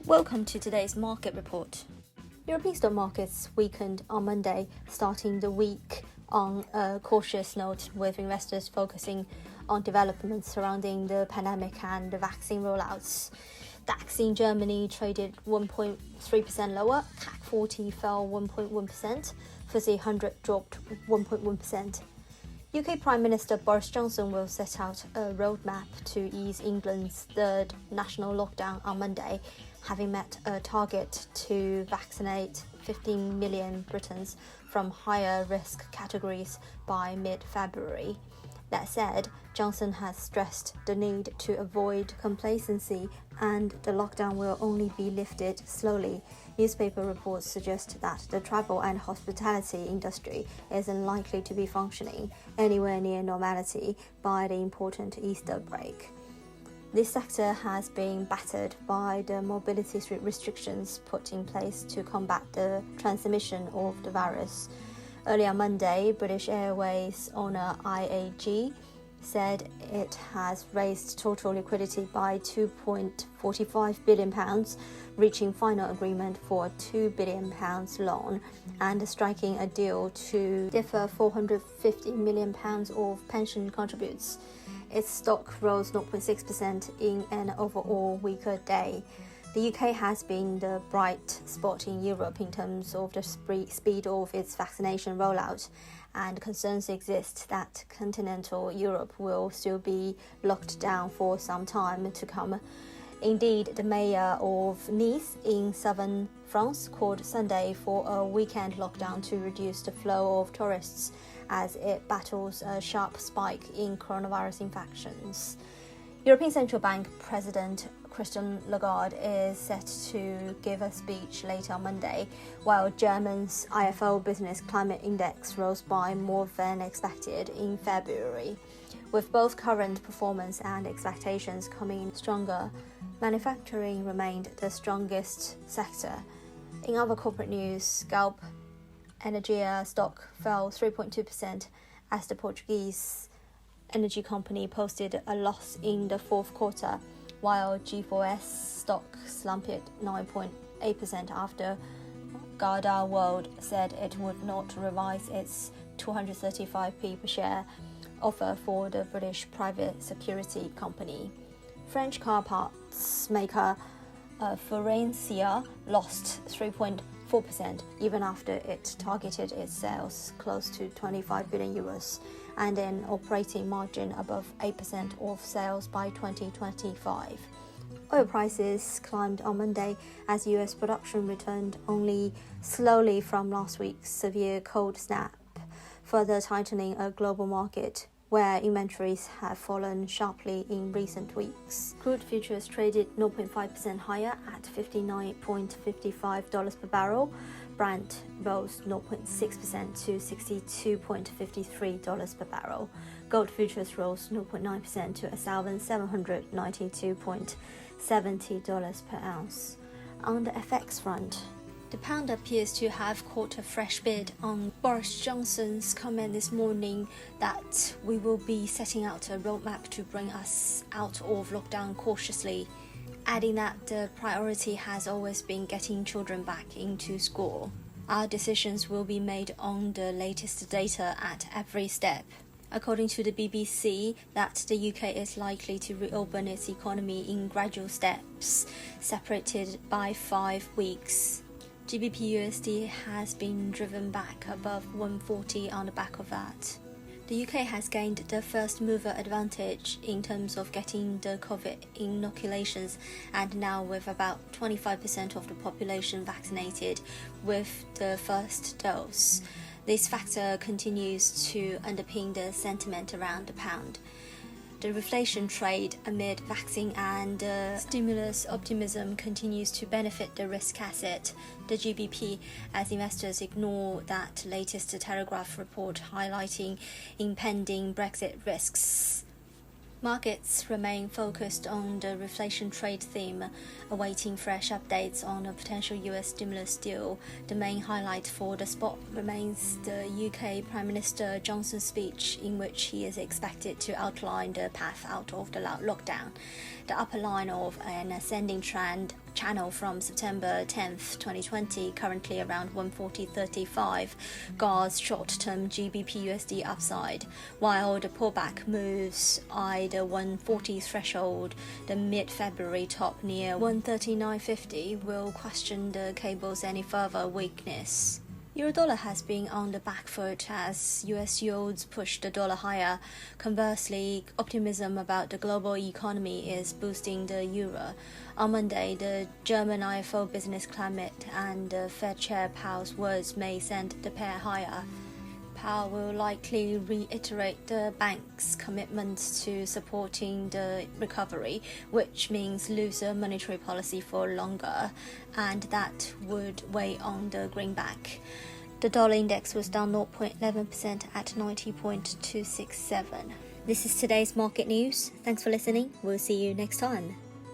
Welcome to today's market report. European stock markets weakened on Monday, starting the week on a cautious note, with investors focusing on developments surrounding the pandemic and the vaccine rollouts. DAX in Germany traded 1.3% lower, CAC 40 fell 1.1%, FTSE 100 dropped 1.1%. UK Prime Minister Boris Johnson will set out a roadmap to ease England's third national lockdown on Monday, having met a target to vaccinate 15 million Britons from higher risk categories by mid-February. That said, Johnson has stressed the need to avoid complacency and the lockdown will only be lifted slowly. Newspaper reports suggest that the travel and hospitality industry is unlikely to be functioning anywhere near normality by the important Easter break. This sector has been battered by the mobility restrictions put in place to combat the transmission of the virus. Earlier Monday, British Airways-owner IAG said it has raised total liquidity by £2.45 billion, reaching final agreement for a £2 billion loan and striking a deal to defer £450 million of pension contributions. Its stock rose 0.6% in an overall weaker day. The UK has been the bright spot in Europe in terms of the speed of its vaccination rollout, and concerns exist that continental Europe will still be locked down for some time to come. Indeed, the mayor of Nice in southern France called Sunday for a weekend lockdown to reduce the flow of tourists as it battles a sharp spike in coronavirus infections. European Central Bank President Christine Lagarde is set to give a speech later on Monday, while Germany's IFO Business Climate Index rose by more than expected in February. With both current performance and expectations coming in stronger, manufacturing remained the strongest sector. In other corporate news, Galp Energia stock fell 3.2% as the Portuguese energy company posted a loss in the fourth quarter, while G4S stock slumped 9.8% after GardaWorld said it would not revise its 235p per share offer for the British private security company. French car parts maker Faurecia lost 3.4% even after it targeted its sales close to 25 billion euros and an operating margin above 8% of sales by 2025. Oil prices climbed on Monday as US production returned only slowly from last week's severe cold snap, further tightening a global market where inventories have fallen sharply in recent weeks. Crude futures traded 0.5% higher at $59.55 per barrel. Brent rose 0.6% to $62.53 per barrel. Gold futures rose 0.9% to $1,792.70 per ounce. On the FX front, the pound appears to have caught a fresh bid on Boris Johnson's comment this morning that we will be setting out a roadmap to bring us out of lockdown cautiously, adding that the priority has always been getting children back into school. Our decisions will be made on the latest data at every step. According to the BBC, that the UK is likely to reopen its economy in gradual steps, separated by 5 weeks. GBP USD has been driven back above 140 on the back of that. The UK has gained the first mover advantage in terms of getting the COVID inoculations, and now with about 25% of the population vaccinated with the first dose. This factor continues to underpin the sentiment around the pound. The reflation trade amid vaccine and stimulus optimism continues to benefit the risk asset, the GBP, as investors ignore that latest Telegraph report highlighting impending Brexit risks. Markets remain focused on the reflation trade theme, awaiting fresh updates on a potential US stimulus deal. The main highlight for the spot remains the UK Prime Minister Johnson's speech, in which he is expected to outline the path out of the lockdown. the upper line of an ascending trend channel from September 10th, 2020, currently around 140.35, guards short-term GBP USD upside, while the pullback moves eye the 140 threshold. The mid-February top near 139.50 will question the cable's any further weakness. Euro-dollar has been on the back foot as US yields push the dollar higher. Conversely, optimism about the global economy is boosting the euro. On Monday, the German IFO business climate and the Fed Chair Powell's words may send the pair higher. Powell will likely reiterate the bank's commitment to supporting the recovery, which means looser monetary policy for longer, and that would weigh on the greenback. The dollar index was down 0.11% at 90.267. This is today's market news. Thanks for listening. We'll see you next time.